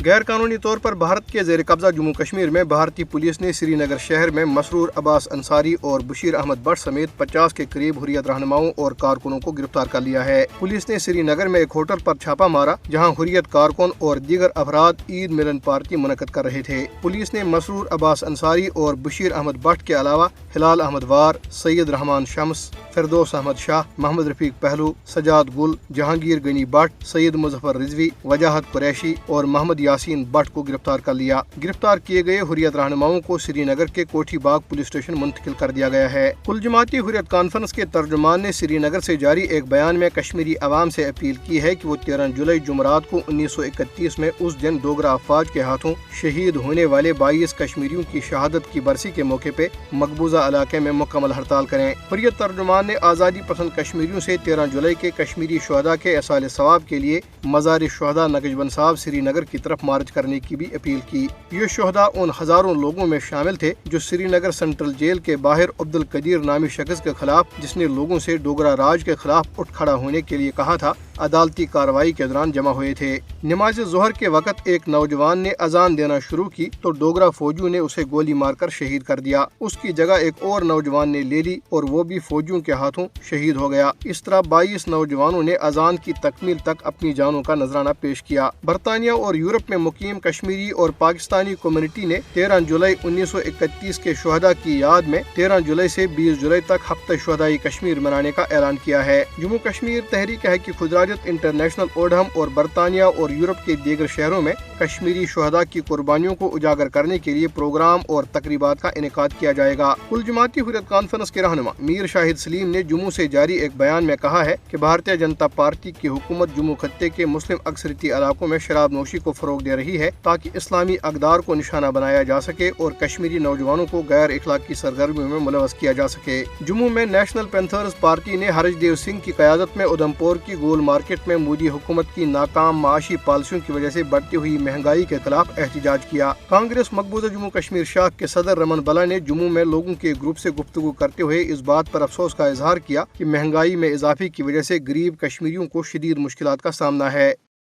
غیر قانونی طور پر بھارت کے زیر قبضہ جموں کشمیر میں بھارتی پولیس نے سری نگر شہر میں مسرور عباس انصاری اور بشیر احمد بٹ سمیت 50 کے قریب حریت رہنماؤں اور کارکنوں کو گرفتار کر لیا ہے۔ پولیس نے سری نگر میں ایک ہوٹل پر چھاپا مارا جہاں حریت کارکن اور دیگر افراد عید ملن پارٹی منعقد کر رہے تھے۔ پولیس نے مسرور عباس انصاری اور بشیر احمد بٹ کے علاوہ ہلال احمد وار، سید رحمان شمس، فردوس احمد شاہ، محمد رفیق پہلو، سجاد گل، جہانگیر غنی بٹ، سید مظفر رضوی، وجاہت قریشی اور محمد یاسین بٹ کو گرفتار کر لیا۔ گرفتار کیے گئے حریت رہنماؤں کو سری نگر کے کوٹھی باغ پولیس اسٹیشن منتقل کر دیا گیا ہے۔ کل جماعتی حریت کانفرنس کے ترجمان نے سری نگر سے جاری ایک بیان میں کشمیری عوام سے اپیل کی ہے کہ وہ 13 جولائی جمعرات کو 1931 میں اس دن ڈوگرا افواج کے ہاتھوں شہید ہونے والے 22 کشمیریوں کی شہادت کی برسی کے موقع پہ مقبوضہ علاقے میں مکمل ہڑتال کریں۔ حریت ترجمان نے آزادی پسند کشمیریوں سے 13 جولائی کے کشمیری شہداء کے ایصال ثواب کے لیے مزار شہداء نقشبند صاحب سری نگر کی طرف مارچ کرنے کی بھی اپیل کی۔ یہ شہداء ان ہزاروں لوگوں میں شامل تھے جو سری نگر سینٹرل جیل کے باہر عبدالقدیر نامی شخص کے خلاف، جس نے لوگوں سے ڈوگرا راج کے خلاف اٹھ کھڑا ہونے کے لیے کہا تھا، عدالتی کارروائی کے دوران جمع ہوئے تھے۔ نماز ظہر کے وقت ایک نوجوان نے اذان دینا شروع کی تو ڈوگرا فوجیوں نے اسے گولی مار کر شہید کر دیا۔ اس کی جگہ ایک اور نوجوان نے لے لی اور وہ بھی فوجیوں کے ہاتھوں شہید ہو گیا۔ اس طرح 22 نوجوانوں نے اذان کی تکمیل تک اپنی جانوں کا نذرانہ پیش کیا۔ برطانیہ اور یورپ میں مقیم کشمیری اور پاکستانی کمیونٹی نے 13 جولائی 1931 کے شہداء کی یاد میں 13 جولائی سے 20 جولائی تک ہفتہ شہدائی کشمیر منانے کا اعلان کیا ہے۔ جموں کشمیر تحریک حق خودارادیت انٹرنیشنل اوڈھم اور برطانیہ اور یورپ کے دیگر شہروں میں کشمیری شہداء کی قربانیوں کو اجاگر کرنے کے لیے پروگرام اور تقریبات کا انعقاد کیا جائے گا۔ کل جماعتی حریت کانفرنس کے رہنما میر شاہد سلیم نے جموں سے جاری ایک بیان میں کہا ہے کہ بھارتیہ جنتا پارٹی کی حکومت جموں خطے کے مسلم اکثریتی علاقوں میں شراب نوشی کو فروغ دے رہی ہے تاکہ اسلامی اقدار کو نشانہ بنایا جا سکے اور کشمیری نوجوانوں کو غیر اخلاقی سرگرمیوں میں ملوث کیا جا سکے۔ جموں میں نیشنل پینتھرز پارٹی نے ہرش دیو سنگھ کی قیادت میں ادھم پور کی گول مارکیٹ میں مودی حکومت کی ناکام معاشی پالیسیوں کی وجہ سے بڑھتی ہوئی مہنگائی کے خلاف احتجاج کیا۔ کانگریس مقبوضہ جموں کشمیر شاخ کے صدر رمن بلا نے جموں میں لوگوں کے گروپ سے گفتگو کرتے ہوئے اس بات پر افسوس کا اظہار کیا کہ مہنگائی میں اضافے کی وجہ سے غریب کشمیریوں کو شدید مشکلات کا سامنا ہے۔